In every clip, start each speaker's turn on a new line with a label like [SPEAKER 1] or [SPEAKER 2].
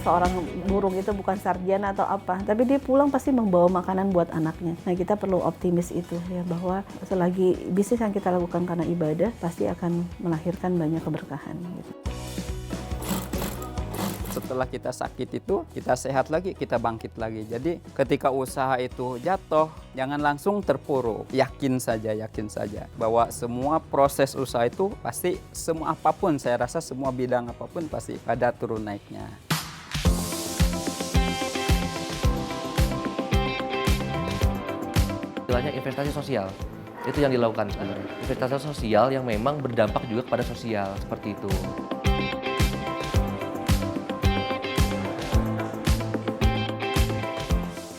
[SPEAKER 1] seorang burung itu bukan sarjana atau apa, tapi dia pulang pasti membawa makanan buat anaknya. Nah, kita perlu optimis itu ya, bahwa selagi bisnis yang kita lakukan karena ibadah pasti akan melahirkan banyak keberkahan gitu.
[SPEAKER 2] Setelah kita sakit itu, kita sehat lagi, kita bangkit lagi. Jadi ketika usaha itu jatuh, jangan langsung terpuruk. Yakin saja bahwa semua proses usaha itu pasti, semua apapun, saya rasa semua bidang apapun pasti ada turun naiknya.
[SPEAKER 3] Istilahnya investasi sosial, itu yang dilakukan sebenarnya. Investasi sosial yang memang berdampak juga kepada sosial, seperti itu.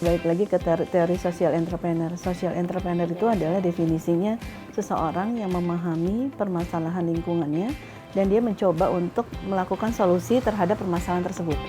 [SPEAKER 1] Balik lagi ke teori social entrepreneur. Social entrepreneur itu adalah definisinya seseorang yang memahami permasalahan lingkungannya dan dia mencoba untuk melakukan solusi terhadap permasalahan tersebut.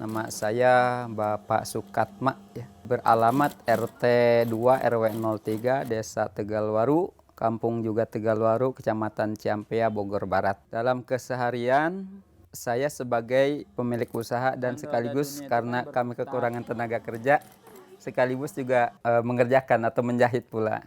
[SPEAKER 2] Nama saya Bapak Sukatma, ya. Beralamat RT 2 RW 03 Desa Tegalwaru, Kampung juga Tegalwaru, Kecamatan Ciampea, Bogor Barat. Dalam keseharian saya sebagai pemilik usaha dan sekaligus karena kami kekurangan tenaga kerja, sekaligus juga mengerjakan atau menjahit pula.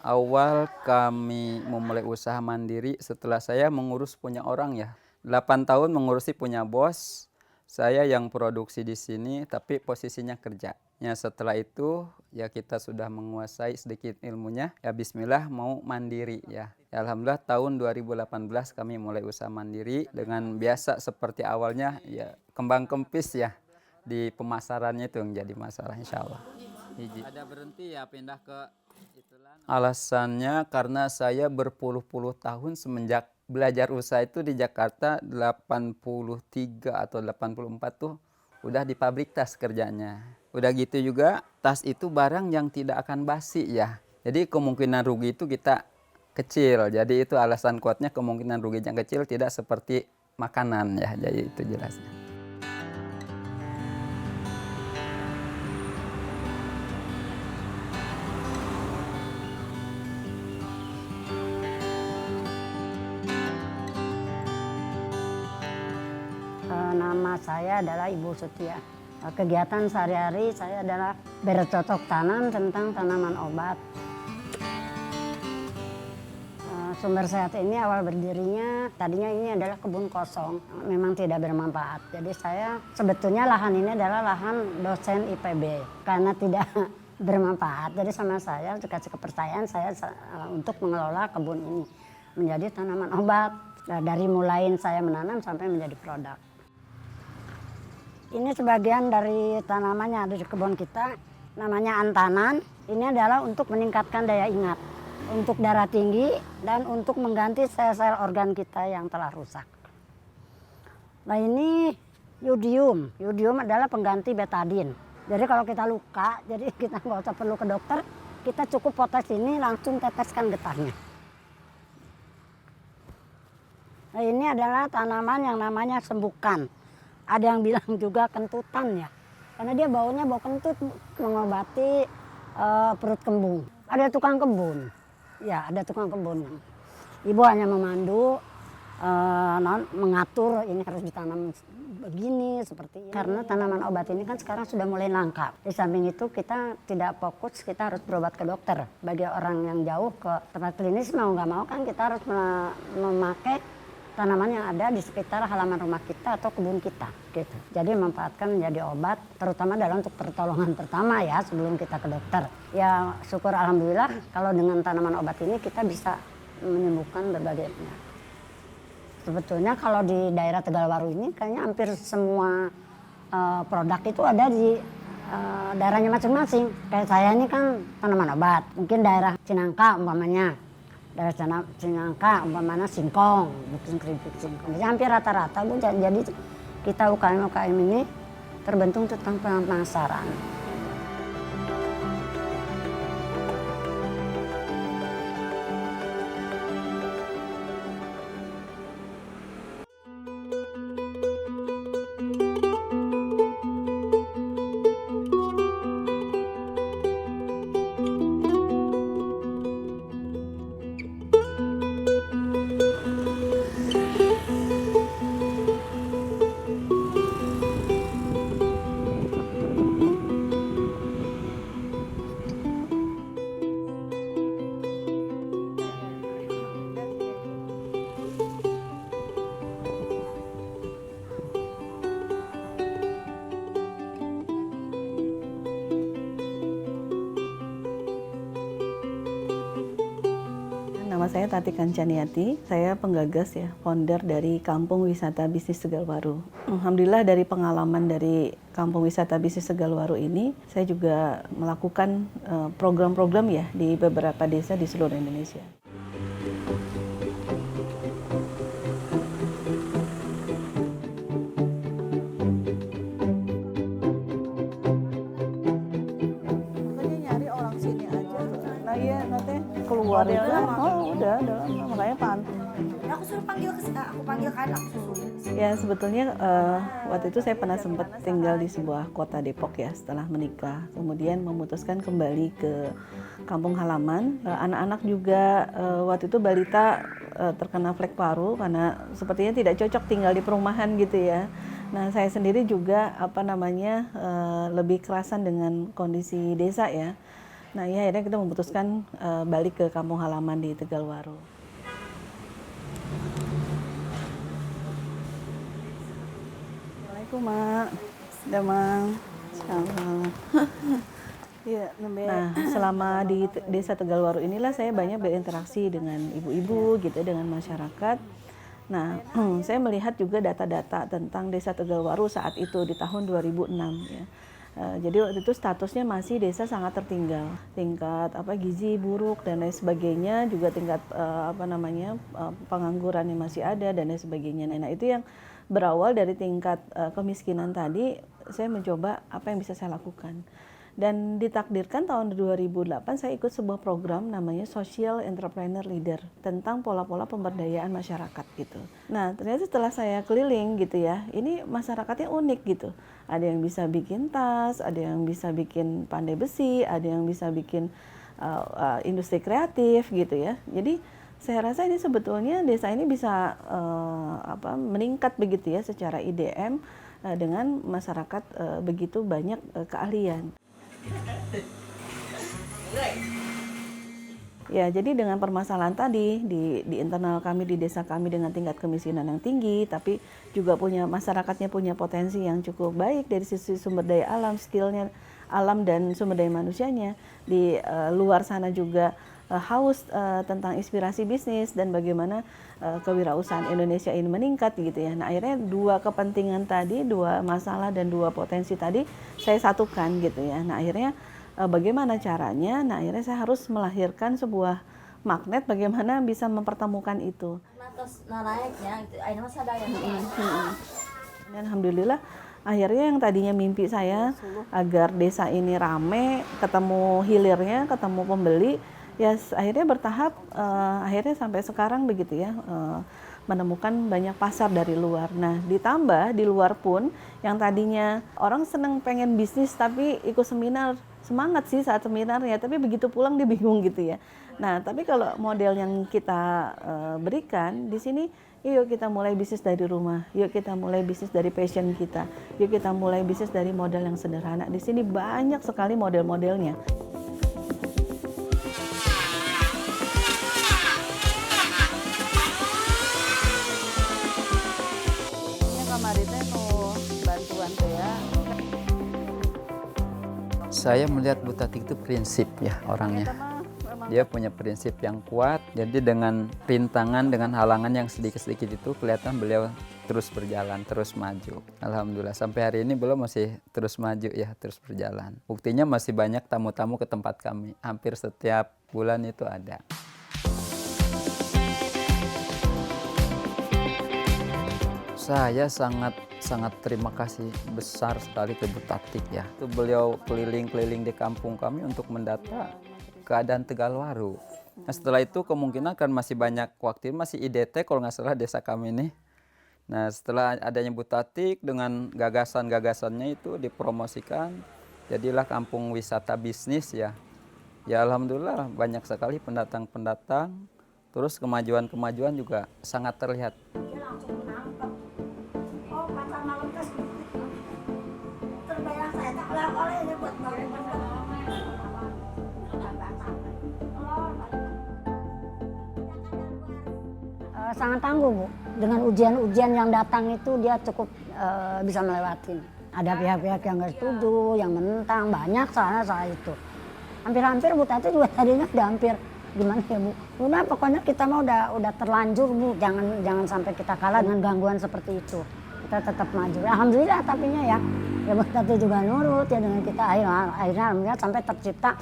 [SPEAKER 2] Awal kami memulai usaha mandiri setelah saya mengurus punya orang ya. 8 tahun mengurusi punya bos, saya yang produksi di sini tapi posisinya kerja. Ya, setelah itu ya kita sudah menguasai sedikit ilmunya, ya bismillah mau mandiri ya. Ya alhamdulillah tahun 2018 kami mulai usaha mandiri dengan biasa seperti awalnya ya kembang kempis ya. Di pemasarannya itu yang jadi masalah insya Allah. Ada berhenti ya pindah ke itulah. Alasannya karena saya berpuluh-puluh tahun semenjak belajar usaha itu di Jakarta 83 atau 84 tuh udah di pabrik tas kerjanya. Udah gitu juga tas itu barang yang tidak akan basi ya. Jadi kemungkinan rugi itu kita kecil. Jadi itu alasan kuatnya kemungkinan ruginya kecil, tidak seperti makanan ya. Jadi itu jelasnya.
[SPEAKER 4] Nama saya adalah Ibu Setia. Kegiatan sehari-hari saya adalah bercocok tanam tentang tanaman obat. Sumber Sehat ini awal berdirinya, tadinya ini adalah kebun kosong, memang tidak bermanfaat. Jadi saya sebetulnya lahan ini adalah lahan dosen IPB, karena tidak bermanfaat. Jadi sama saya dikasih kepercayaan saya untuk mengelola kebun ini menjadi tanaman obat. Dari mulai saya menanam sampai menjadi produk. Ini sebagian dari tanamannya ada di kebun kita, namanya antanan. Ini adalah untuk meningkatkan daya ingat, untuk darah tinggi, dan untuk mengganti sel-sel organ kita yang telah rusak. Nah ini yudium. Yudium adalah pengganti betadin. Jadi kalau kita luka, jadi kita nggak usah perlu ke dokter, kita cukup potes ini langsung teteskan getahnya. Nah ini adalah tanaman yang namanya sembukan. Ada yang bilang juga kentutan ya, karena dia baunya bau kentut, mengobati perut kembung. Ada tukang kebun, ya ada tukang kebun. Ibu hanya memandu, mengatur ini harus ditanam begini seperti ini. Karena tanaman obat ini kan sekarang sudah mulai langka. Di samping itu kita tidak fokus, kita harus berobat ke dokter. Bagi orang yang jauh ke tempat klinis mau nggak mau kan kita harus memakai tanaman yang ada di sekitar halaman rumah kita atau kebun kita gitu. Jadi memanfaatkan menjadi obat terutama dalam untuk pertolongan pertama ya sebelum kita ke dokter. Ya syukur alhamdulillah kalau dengan tanaman obat ini kita bisa menyembuhkan berbagai penyakit. Sebetulnya kalau di daerah Tegalwaru ini kayaknya hampir semua produk itu ada di daerahnya masing-masing. Kayak saya ini kan tanaman obat, mungkin daerah Cinangka umpamanya. Dari sana Cinangka umpamanya singkong, bikin keripik singkong. Jadi hampir rata-rata Bu. Jadi kita UKM ini terbentuk tentang pemasaran.
[SPEAKER 1] Nama saya Tati Kancaniati, saya penggagas ya, founder dari Kampung Wisata Bisnis Tegalwaru. Alhamdulillah dari pengalaman dari Kampung Wisata Bisnis Tegalwaru ini, saya juga melakukan program-program ya di beberapa desa di seluruh Indonesia. Nyari orang sini aja, nah iya nanti keluar itu, udah makanya pantau.
[SPEAKER 5] Aku suruh aku panggil kan, aku suruh.
[SPEAKER 1] Ya sebetulnya waktu itu saya pernah sempat tinggal di sebuah kota Depok ya setelah menikah. Kemudian memutuskan kembali ke kampung halaman. Anak-anak juga waktu itu balita terkena flek paru karena sepertinya tidak cocok tinggal di perumahan gitu ya. Nah saya sendiri juga lebih kerasan dengan kondisi desa ya. Nah ya akhirnya kita memutuskan balik ke kampung halaman di Tegalwaru. Assalamualaikum Mak, Damang. Nah selama di desa Tegalwaru inilah saya banyak berinteraksi dengan ibu-ibu gitu, dengan masyarakat. Nah saya melihat juga data-data tentang desa Tegalwaru saat itu di tahun 2006 ya. Jadi waktu itu statusnya masih desa sangat tertinggal, tingkat gizi buruk dan lain sebagainya, juga tingkat pengangguran yang masih ada dan lain sebagainya. Nah itu yang berawal dari tingkat kemiskinan tadi, saya mencoba apa yang bisa saya lakukan. Dan ditakdirkan tahun 2008 saya ikut sebuah program namanya Social Entrepreneur Leader tentang pola-pola pemberdayaan masyarakat gitu. Nah ternyata setelah saya keliling gitu ya, ini masyarakatnya unik gitu. Ada yang bisa bikin tas, ada yang bisa bikin pandai besi, ada yang bisa bikin industri kreatif gitu ya. Jadi saya rasa ini sebetulnya desa ini bisa meningkat begitu ya secara IDM dengan masyarakat begitu banyak keahlian. Ya, jadi dengan permasalahan tadi di internal kami di desa kami dengan tingkat kemiskinan yang tinggi, tapi juga masyarakatnya punya potensi yang cukup baik dari sisi sumber daya alam, skillnya alam dan sumber daya manusianya. Di luar sana juga haus tentang inspirasi bisnis dan bagaimana kewirausahaan Indonesia ini meningkat gitu ya. Nah akhirnya dua kepentingan tadi, dua masalah dan dua potensi tadi saya satukan gitu ya. Nah akhirnya bagaimana caranya? Nah akhirnya saya harus melahirkan sebuah magnet bagaimana bisa mempertemukan itu. Dan alhamdulillah akhirnya yang tadinya mimpi saya agar desa ini rame, ketemu hilirnya, ketemu pembeli, ya akhirnya bertahap, akhirnya sampai sekarang begitu ya, menemukan banyak pasar dari luar. Nah ditambah di luar pun yang tadinya orang seneng pengen bisnis tapi ikut seminar semangat sih saat seminarnya, tapi begitu pulang dia bingung gitu ya. Nah, tapi kalau model yang kita berikan di sini, yuk kita mulai bisnis dari rumah, yuk kita mulai bisnis dari passion kita, yuk kita mulai bisnis dari modal yang sederhana. Di sini banyak sekali model-modelnya. Ini kemarin mau bantuan tuh ya.
[SPEAKER 2] Saya melihat Bu Tati itu prinsip ya orangnya. Dia punya prinsip yang kuat, jadi dengan rintangan, dengan halangan yang sedikit-sedikit itu kelihatan beliau terus berjalan, terus maju. Alhamdulillah sampai hari ini beliau masih terus maju ya, terus berjalan. Buktinya masih banyak tamu-tamu ke tempat kami, hampir setiap bulan itu ada. Saya sangat terima kasih besar sekali ke Bu Tati ya. Itu beliau keliling-keliling di kampung kami untuk mendata keadaan Tegalwaru. Nah, setelah itu kemungkinan kan masih banyak waktu, masih IDT kalau nggak salah desa kami ini. Nah, setelah adanya Bu Tati dengan gagasan-gagasannya itu dipromosikan, jadilah kampung wisata bisnis ya. Ya alhamdulillah banyak sekali pendatang-pendatang, terus kemajuan-kemajuan juga sangat terlihat.
[SPEAKER 5] Dia langsung menangkap. Oh, pasar malam terus. Terbayang saya tak oleh ini buat bangun.
[SPEAKER 4] Sangat tangguh Bu, dengan ujian-ujian yang datang itu dia cukup bisa melewatin. Ada pihak-pihak yang nggak setuju, yang menentang, banyak soal itu. Hampir-hampir Bu Tati juga tadinya udah hampir gimana ya Bu. Udah pokoknya kita mah udah terlanjur Bu, jangan sampai kita kalah dengan gangguan seperti itu. Kita tetap maju. Alhamdulillah tapinya ya Bu Tati juga nurut ya dengan kita akhirnya alhamdulillah sampai tercipta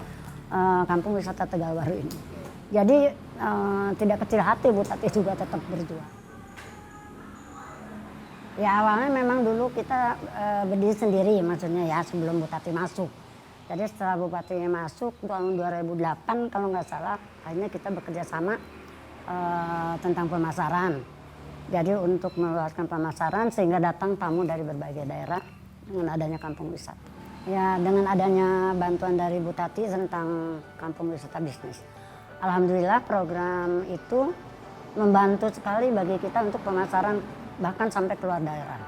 [SPEAKER 4] Kampung Wisata Tegalwaru ini. Jadi tidak kecil hati Bu Tati juga tetap berjuang. Ya awalnya memang dulu kita berdiri sendiri maksudnya ya sebelum Bu Tati masuk. Jadi setelah Bu Tati masuk tahun 2008 kalau nggak salah akhirnya kita bekerja sama tentang pemasaran. Jadi untuk meluaskan pemasaran sehingga datang tamu dari berbagai daerah dengan adanya kampung wisata. Ya dengan adanya bantuan dari Bu Tati tentang kampung wisata bisnis. Alhamdulillah program itu membantu sekali bagi kita untuk pemasaran bahkan sampai keluar daerah.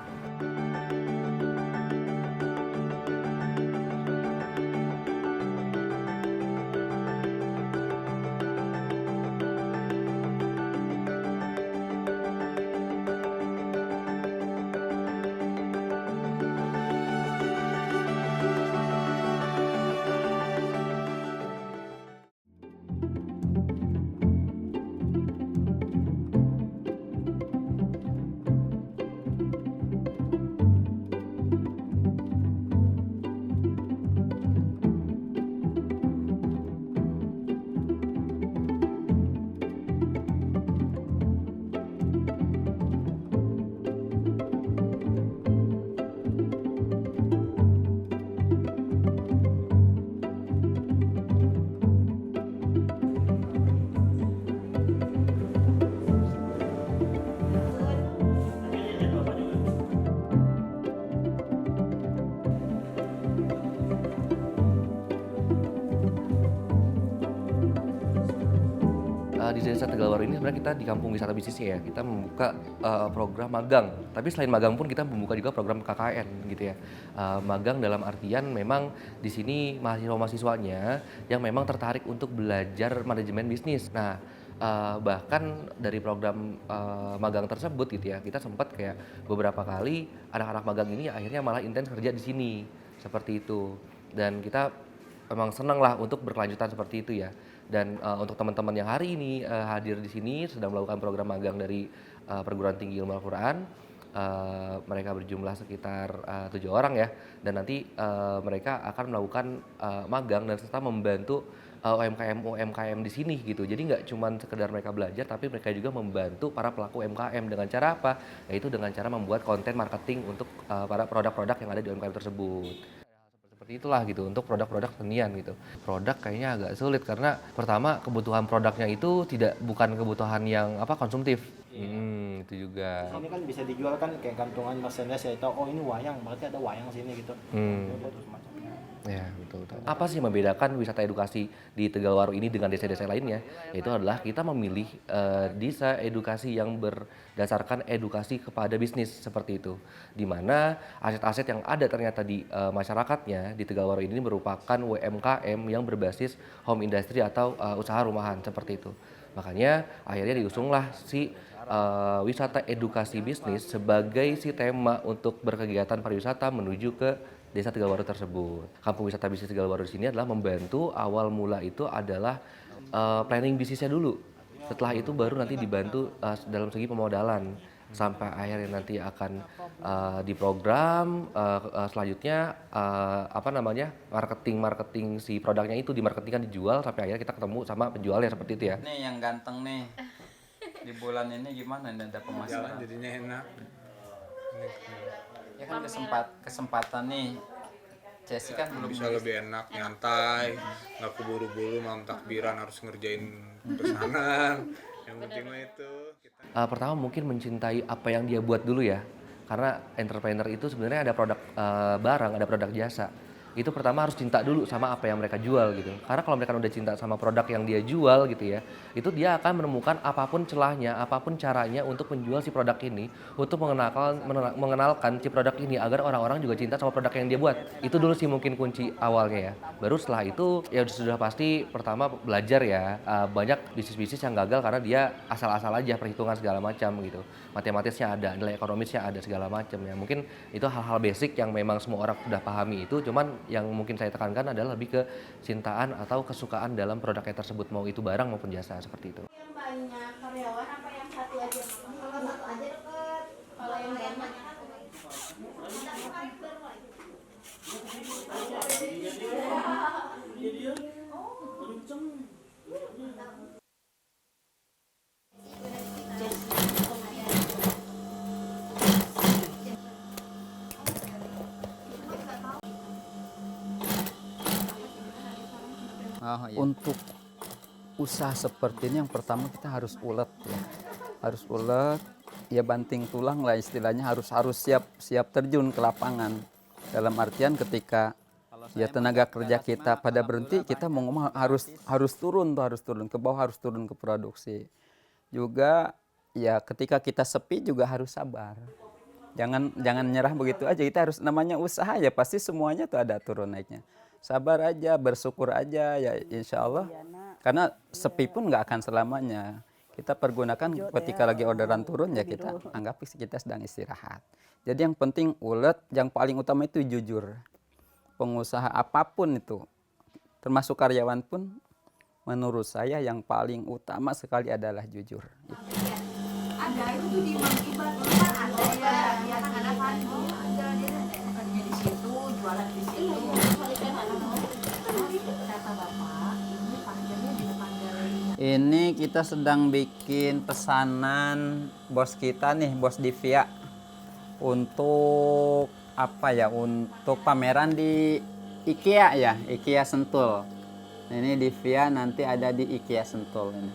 [SPEAKER 3] Di Desa Tegalwaru ini sebenarnya kita di kampung wisata bisnisnya ya, kita membuka program magang. Tapi selain magang pun kita membuka juga program KKN gitu ya. Magang dalam artian memang di sini mahasiswa-mahasiswanya yang memang tertarik untuk belajar manajemen bisnis. Nah, bahkan dari program magang tersebut gitu ya, kita sempat kayak beberapa kali anak-anak magang ini akhirnya malah intens kerja di sini seperti itu. Dan kita memang senang lah untuk berkelanjutan seperti itu ya. Dan untuk teman-teman yang hari ini hadir di sini sedang melakukan program magang dari Perguruan Tinggi Ilmu Al-Quran, mereka berjumlah sekitar 7 orang ya. Dan nanti mereka akan melakukan magang dan serta membantu UMKM di sini gitu. Jadi nggak cuma sekedar mereka belajar, tapi mereka juga membantu para pelaku UMKM dengan cara apa? Yaitu dengan cara membuat konten marketing untuk para produk-produk yang ada di UMKM tersebut. Seperti itulah gitu untuk produk-produk senian gitu. Produk kayaknya agak sulit karena pertama kebutuhan produknya itu bukan kebutuhan yang konsumtif. Itu juga.
[SPEAKER 6] Ini kan bisa dijual kan kayak gantungan merchandise ya, tahu oh ini wayang, berarti ada wayang sini gitu. Terus macamnya.
[SPEAKER 3] Ya, betul. Apa sih yang membedakan wisata edukasi di Tegalwaru ini dengan desa-desa lainnya? Yaitu adalah kita memilih desa edukasi yang berdasarkan edukasi kepada bisnis seperti itu. Di mana aset-aset yang ada ternyata di masyarakatnya di Tegalwaru ini merupakan UMKM yang berbasis home industry atau usaha rumahan seperti itu. Makanya akhirnya diusunglah si wisata edukasi bisnis sebagai si tema untuk berkegiatan pariwisata menuju ke Desa Tegalwaru tersebut. Kampung Wisata Bisnis Tegalwaru di sini adalah membantu awal mula itu adalah planning bisnisnya dulu. Setelah itu baru nanti dibantu dalam segi pemodalan sampai akhirnya nanti akan diprogram selanjutnya marketing si produknya itu dimarketingkan dijual sampai akhirnya kita ketemu sama penjualnya seperti itu ya.
[SPEAKER 2] Nih yang ganteng nih. Di bulan ini gimana nih ada pemasaran?
[SPEAKER 7] Jadinya enak.
[SPEAKER 2] Ya kan kesempatan nih. Cesi kan belum
[SPEAKER 7] Bisa lebih enak, nyantai, nggak keburu-buru malam takbiran harus ngerjain pesanan. Yang penting mah itu kita
[SPEAKER 3] Pertama mungkin mencintai apa yang dia buat dulu ya, karena entrepreneur itu sebenarnya ada produk barang, ada produk jasa. Itu pertama harus cinta dulu sama apa yang mereka jual gitu. Karena kalau mereka udah cinta sama produk yang dia jual gitu ya, itu dia akan menemukan apapun celahnya, apapun caranya untuk menjual si produk ini, untuk mengenalkan si produk ini agar orang-orang juga cinta sama produk yang dia buat. Itu dulu sih mungkin kunci awalnya ya. Baru setelah itu ya sudah pasti pertama belajar ya. Banyak bisnis-bisnis yang gagal karena dia asal-asal aja perhitungan segala macam gitu. Matematisnya ada, nilai ekonomisnya ada segala macam ya. Mungkin itu hal-hal basic yang memang semua orang sudah pahami itu, cuman yang mungkin saya tekankan adalah lebih ke cintaan atau kesukaan dalam produknya tersebut, mau itu barang maupun jasa seperti itu.
[SPEAKER 5] Yang banyak karyawan apa yang satu aja? Kalau satu aja deket. Kalau yang banyak
[SPEAKER 2] Untuk usaha seperti ini yang pertama kita harus ulet ya. Harus ulet, ya banting tulang lah istilahnya, harus siap terjun ke lapangan. Dalam artian ketika ya tenaga kerja kita pada berhenti, kita mau ngomong harus turun ke bawah, harus turun ke produksi. Juga ya ketika kita sepi juga harus sabar. Jangan nyerah begitu aja. Kita harus, namanya usaha ya pasti semuanya tuh ada turun naiknya. Sabar aja, bersyukur aja ya insya Allah. Karena sepi pun nggak akan selamanya. Kita pergunakan ketika lagi orderan turun ya kita anggap kita sedang istirahat. Jadi yang penting ulet, yang paling utama itu jujur. Pengusaha apapun itu, termasuk karyawan pun menurut saya yang paling utama sekali adalah jujur.
[SPEAKER 5] ada itu tuh di Mang dulu kan ada ya kan ada kan ada dia kerja di situ jualan di situ kata bapak ini parkirnya di depan galeri.
[SPEAKER 2] Ini kita sedang bikin pesanan bos kita nih, bos Divya, untuk apa ya? Untuk pameran di IKEA ya, IKEA Sentul. Ini Divya nanti ada di IKEA Sentul ini.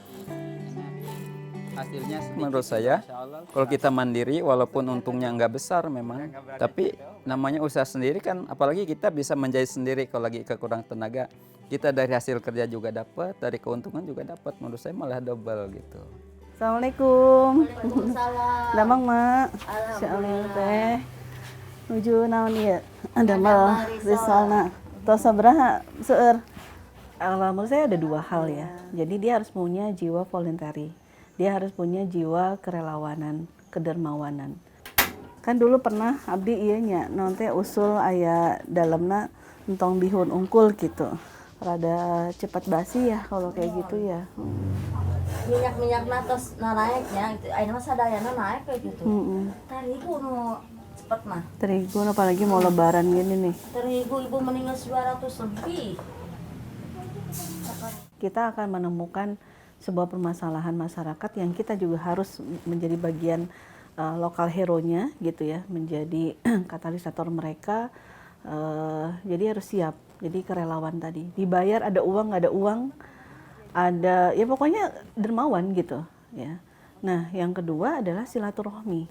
[SPEAKER 2] Hasilnya menurut saya kalau kita mandiri walaupun untungnya nggak besar memang, tapi namanya usaha sendiri kan, apalagi kita bisa menjahit sendiri kalau lagi kekurangan tenaga, kita dari hasil kerja juga dapat, dari keuntungan juga dapat, menurut saya malah double gitu.
[SPEAKER 1] Assalamualaikum.
[SPEAKER 5] Waalaikumsalam.
[SPEAKER 1] Damang mak. Insyaallah teh. Nuju naon ieu? Damel risalna. Tos sabaraha seueur? Menurut saya ada dua hal ya. Jadi dia harus punya jiwa voluntary. Dia harus punya jiwa kerelawanan, kedermawanan. Kan dulu pernah abdi ieu nya naon teh usul aya dalemna entong bihun unggul gitu. Rada cepat basi ya kalau kayak gitu ya.
[SPEAKER 5] Minyak natos naiknya ayeuna sadayana naik kayak gitu. Terigu nu cepet mah.
[SPEAKER 1] Terigu apalagi mau lebaran gini nih.
[SPEAKER 5] Terigu ibu meninggal 200 lebih.
[SPEAKER 1] Kita akan menemukan sebuah permasalahan masyarakat yang kita juga harus menjadi bagian lokal hero-nya gitu ya, menjadi katalisator mereka. Jadi harus siap. Jadi kerelawan tadi. Dibayar ada uang, nggak ada uang, ada ya pokoknya dermawan gitu ya. Nah, yang kedua adalah silaturahmi.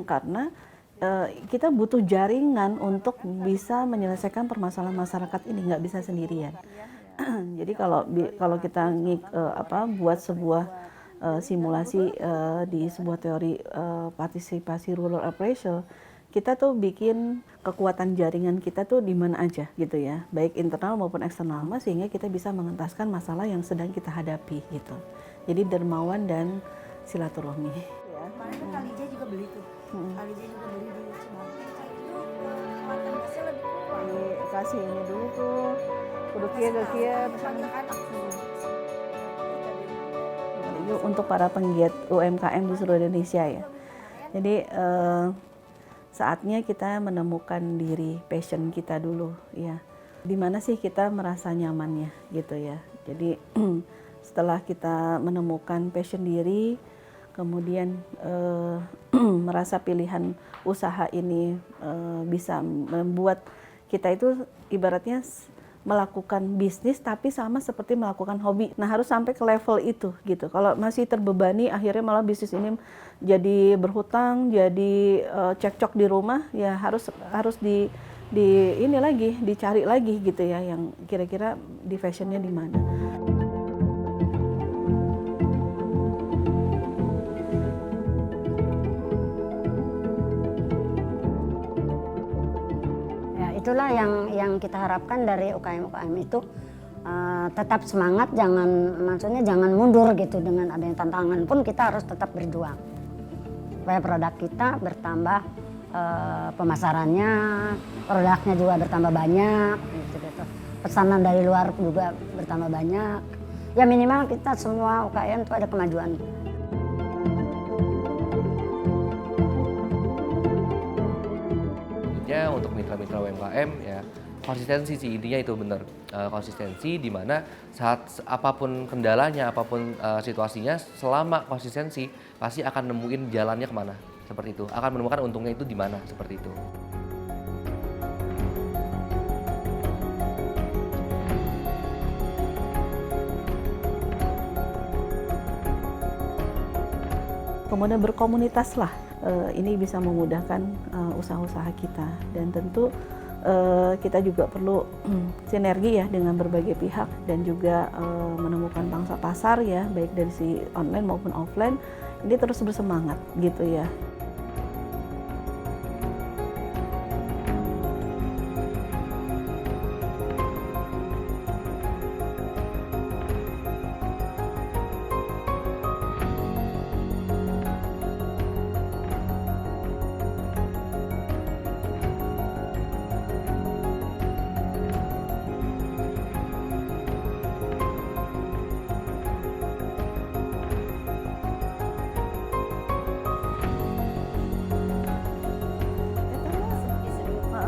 [SPEAKER 1] Karena kita butuh jaringan untuk bisa menyelesaikan permasalahan masyarakat ini, nggak bisa sendirian. Jadi kalau kita buat sebuah simulasi di sebuah teori partisipasi rural appraisal, kita tuh bikin kekuatan jaringan kita tuh di mana aja gitu ya, baik internal maupun eksternal, sehingga kita bisa mengentaskan masalah yang sedang kita hadapi gitu. Jadi dermawan dan silaturahmi.
[SPEAKER 5] Kemarin kan Kalija juga beli tuh. Kalija juga beli di Cibangkit. Itu kekuatan gasnya lebih kuat.
[SPEAKER 1] Kasih ini dulu tuh, kudu kia ke kia.
[SPEAKER 5] Anak-anak
[SPEAKER 1] Jadi untuk para penggiat UMKM di seluruh Indonesia ya. Jadi saatnya kita menemukan diri, passion kita dulu ya. Di mana sih kita merasa nyamannya gitu ya. Jadi setelah kita menemukan passion diri, kemudian merasa pilihan usaha ini bisa membuat kita itu ibaratnya melakukan bisnis tapi sama seperti melakukan hobi. Nah, harus sampai ke level itu gitu. Kalau masih terbebani akhirnya malah bisnis ini jadi berhutang, jadi cekcok di rumah, ya harus di ini lagi, dicari lagi gitu ya, yang kira-kira di fashionnya di mana.
[SPEAKER 4] Itulah yang kita harapkan dari UKM-UKM itu, tetap semangat, maksudnya jangan mundur gitu. Dengan adanya tantangan pun kita harus tetap berjuang supaya produk kita bertambah, pemasarannya, produknya juga bertambah banyak gitu. Pesanan dari luar juga bertambah banyak. Ya minimal kita semua UKM itu ada kemajuan.
[SPEAKER 3] Untuk mitra-mitra UMKM ya konsistensi sih, intinya itu benar, konsistensi di mana saat apapun kendalanya, apapun situasinya, selama konsistensi pasti akan nemuin jalannya kemana, seperti itu, akan menemukan untungnya itu di mana, seperti itu.
[SPEAKER 1] Kemudian berkomunitas lah, ini bisa memudahkan usaha-usaha kita, dan tentu kita juga perlu sinergi ya dengan berbagai pihak, dan juga menemukan pangsa pasar ya, baik dari si online maupun offline. Ini terus bersemangat gitu ya.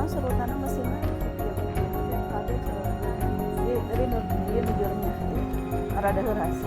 [SPEAKER 1] Seru tanam mesinnya ada dari nujurnya rada heras.